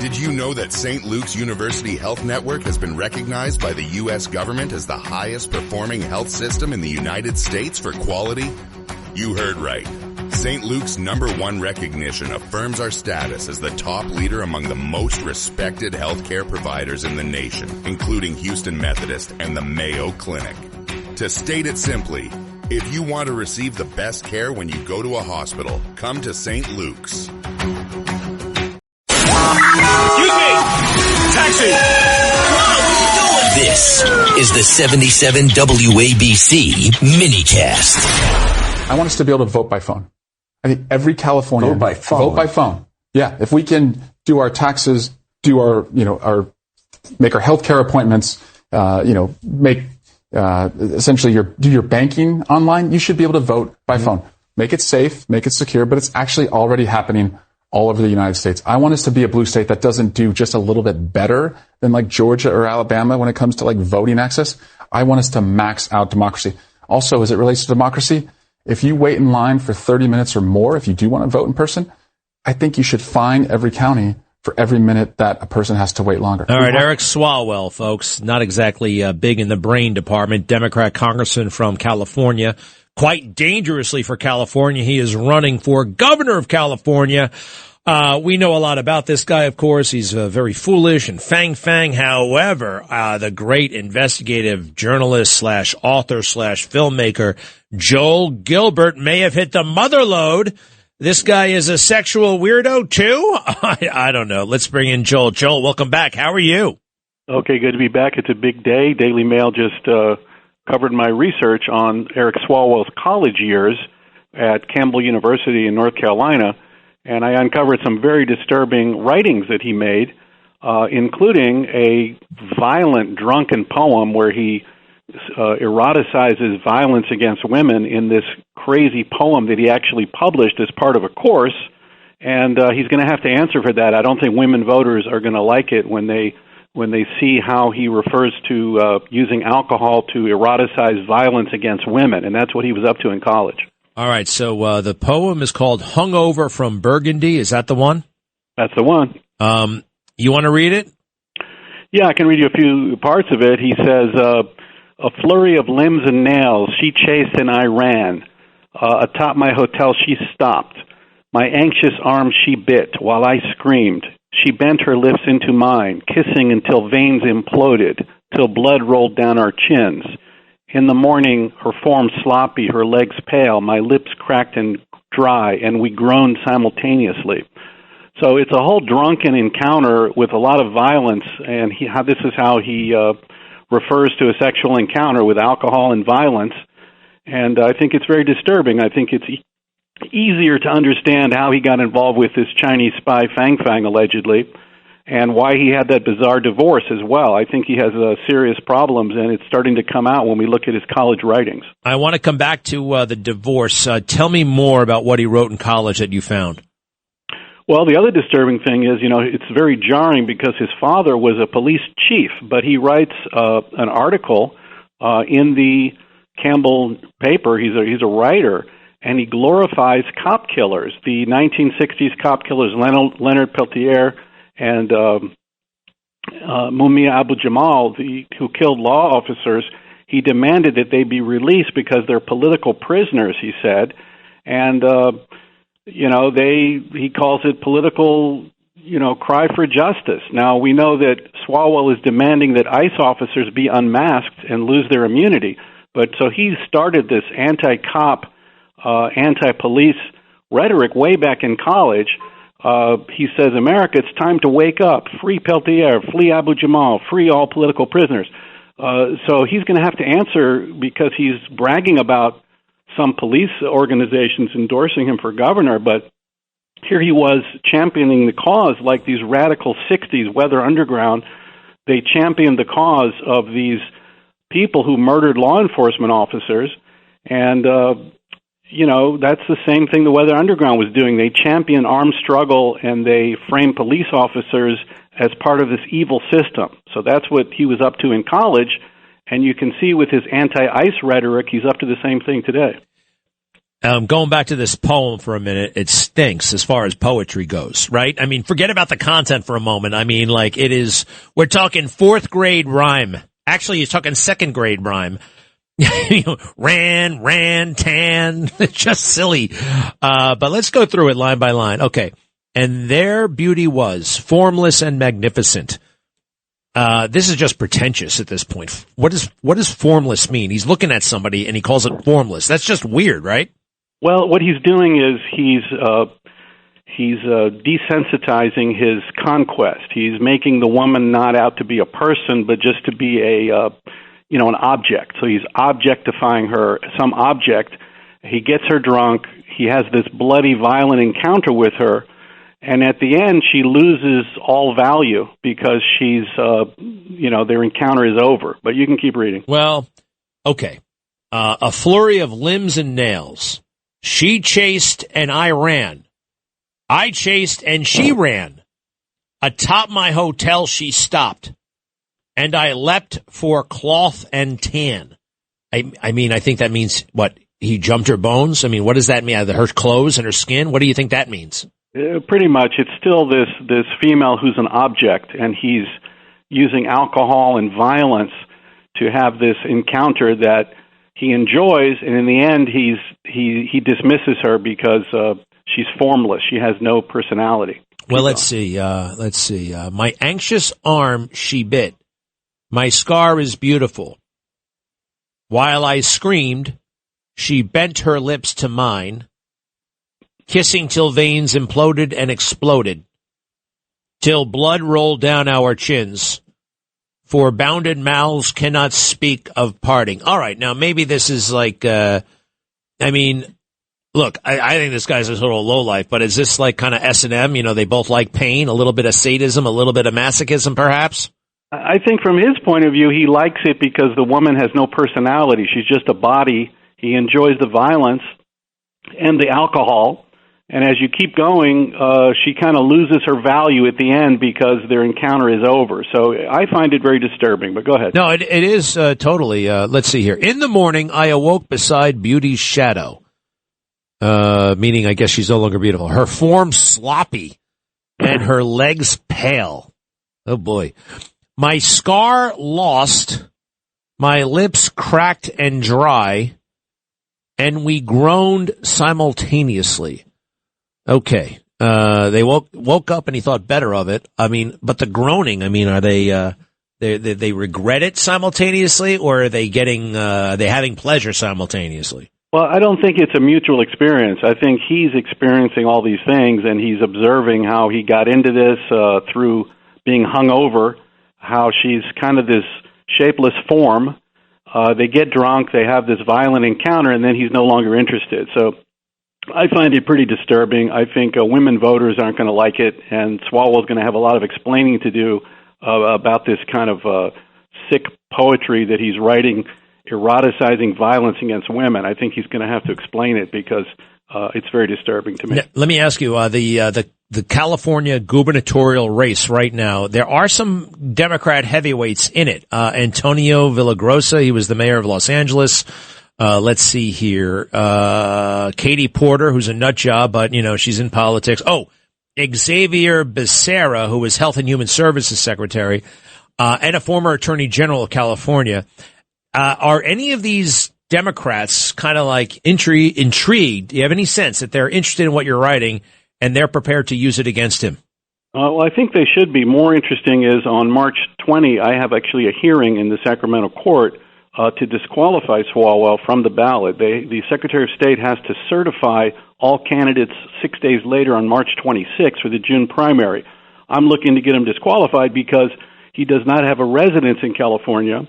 Did you know that St. Luke's University Health Network has been recognized by the U.S. government as the highest performing health system in the United States for quality? You heard right. St. Luke's #1 recognition affirms our status as the top leader among the most respected healthcare providers in the nation, including Houston Methodist and the Mayo Clinic. To state it simply, if you want to receive the best care when you go to a hospital, come to St. Luke's. Excuse me! Taxi! This is the 77 WABC minicast. I want us to be able to vote by phone. I think every Californian vote by phone. Vote by phone. Yeah, if we can do our taxes, do our make our healthcare appointments, make essentially do your banking online, you should be able to vote by phone. Make it safe, make it secure, but it's actually already happening all over the United States. I want us to be a blue state that doesn't do just a little bit better than like Georgia or Alabama when it comes to like voting access. I want us to max out democracy. Also, as it relates to democracy, if you wait in line for 30 minutes or more, if you do want to vote in person, I think you should fine every county for every minute that a person has to wait longer. All right, Eric Swalwell, folks, not exactly big in the brain department, Democrat congressman from California. Quite dangerously for California, he is running for governor of California. We know a lot about this guy, of course. He's very foolish and fang. However, the great investigative journalist / author / filmmaker Joel Gilbert may have hit the mother lode. This guy is a sexual weirdo, too? I don't know. Let's bring in Joel. Joel, welcome back. How are you? Okay, good to be back. It's a big day. Daily Mail just covered my research on Eric Swalwell's college years at Campbell University in North Carolina, and I uncovered some very disturbing writings that he made, including a violent, drunken poem where he eroticizes violence against women in this crazy poem that he actually published as part of a course, and he's going to have to answer for that. I don't think women voters are going to like it when they see how he refers to using alcohol to eroticize violence against women, and that's what he was up to in college. All right, so the poem is called Hungover from Burgundy. Is that the one? That's the one. You want to read it? Yeah, I can read you a few parts of it. He says, a flurry of limbs and nails, she chased and I ran. Atop my hotel, she stopped. My anxious arm she bit while I screamed. She bent her lips into mine, kissing until veins imploded, till blood rolled down our chins. In the morning, her form sloppy, her legs pale, my lips cracked and dry, and we groaned simultaneously. So it's a whole drunken encounter with a lot of violence, and this is how he refers to a sexual encounter with alcohol and violence. And I think it's very disturbing. I think it's easier to understand how he got involved with this Chinese spy Fang Fang, allegedly, and why he had that bizarre divorce as well. I think he has serious problems, and it's starting to come out when we look at his college writings. I want to come back to the divorce. Tell me more about what he wrote in college that you found. Well, the other disturbing thing is, it's very jarring because his father was a police chief, but he writes an article in the Campbell paper. He's a writer, and he glorifies cop killers, the 1960s cop killers, Leonard Peltier and Mumia Abu-Jamal, who killed law officers. He demanded that they be released because they're political prisoners, he said. And, he calls it political, cry for justice. Now, we know that Swalwell is demanding that ICE officers be unmasked and lose their immunity. But so he started this anti-cop, anti-police rhetoric way back in college. He says, America, it's time to wake up. Free Peltier, free Abu Jamal, free all political prisoners. So he's going to have to answer because he's bragging about some police organizations endorsing him for governor, but here he was championing the cause like these radical 60s Weather Underground. They championed the cause of these people who murdered law enforcement officers, and that's the same thing the Weather Underground was doing. They championed armed struggle, and they framed police officers as part of this evil system. So that's what he was up to in college, and you can see with his anti-ICE rhetoric, he's up to the same thing today. Going back to this poem for a minute, it stinks as far as poetry goes, right? I mean, forget about the content for a moment. I mean, like we're talking fourth grade rhyme. Actually, he's talking second grade rhyme. Ran, tan. It's just silly. But let's go through it line by line. Okay. And their beauty was formless and magnificent. This is just pretentious at this point. What does formless mean? He's looking at somebody and he calls it formless. That's just weird, right? Well, what he's doing is he's desensitizing his conquest. He's making the woman not out to be a person, but just to be an object. So he's objectifying her, some object. He gets her drunk. He has this bloody, violent encounter with her, and at the end, she loses all value because she's, their encounter is over. But you can keep reading. Well, okay. A flurry of limbs and nails. She chased and I ran. I chased and she ran. Atop my hotel she stopped. And I leapt for cloth and tan. I mean, I think that means, what, he jumped her bones? I mean, what does that mean? Her clothes and her skin? What do you think that means? Pretty much. It's still this female who's an object, and he's using alcohol and violence to have this encounter that he enjoys, and in the end, he dismisses her because she's formless. She has no personality. Well, let's see. My anxious arm she bit. My scar is beautiful. While I screamed, she bent her lips to mine, kissing till veins imploded and exploded, till blood rolled down our chins. For bounded mouths cannot speak of parting. All right, now maybe this is like, look, I think this guy's a total lowlife, but is this like kind of S&M? They both like pain, a little bit of sadism, a little bit of masochism, perhaps? I think from his point of view, he likes it because the woman has no personality. She's just a body. He enjoys the violence and the alcohol. And as you keep going, she kind of loses her value at the end because their encounter is over. So I find it very disturbing, but go ahead. No, it is totally. Let's see here. In the morning, I awoke beside beauty's shadow, meaning I guess she's no longer beautiful. Her form sloppy and her legs pale. Oh, boy. My scar lost, my lips cracked and dry, and we groaned simultaneously. Okay. They woke up and he thought better of it. I mean, but the groaning, I mean, are they regret it simultaneously, or are they they having pleasure simultaneously? Well, I don't think it's a mutual experience. I think he's experiencing all these things and he's observing how he got into this, through being hungover, how she's kind of this shapeless form. They get drunk, they have this violent encounter, and then he's no longer interested. So I find it pretty disturbing. I think women voters aren't going to like it, and Swalwell's going to have a lot of explaining to do about this kind of sick poetry that he's writing, eroticizing violence against women. I think he's going to have to explain it because it's very disturbing to me. Let me ask you, the California gubernatorial race right now, there are some Democrat heavyweights in it. Antonio Villagrosa, he was the mayor of Los Angeles. Let's see here. Katie Porter, who's a nut job, but, she's in politics. Oh, Xavier Becerra, who was Health and Human Services Secretary, and a former Attorney General of California. Are any of these Democrats kind of like intrigued? Do you have any sense that they're interested in what you're writing and they're prepared to use it against him? Well, I think they should be. More interesting is on March 20, I have actually a hearing in the Sacramento court to disqualify Swalwell from the ballot. The Secretary of State has to certify all candidates 6 days later on March 26 for the June primary. I'm looking to get him disqualified because he does not have a residence in California.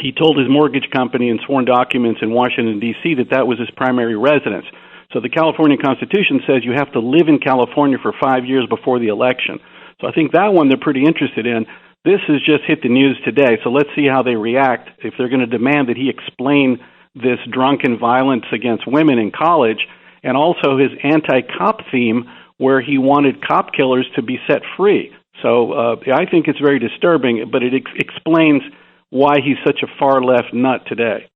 He told his mortgage company in sworn documents in Washington, D.C. that was his primary residence. So the California Constitution says you have to live in California for 5 years before the election. So I think that one they're pretty interested in. This has just hit the news today, so let's see how they react if they're going to demand that he explain this drunken violence against women in college and also his anti-cop theme where he wanted cop killers to be set free. So I think it's very disturbing, but it explains why he's such a far-left nut today.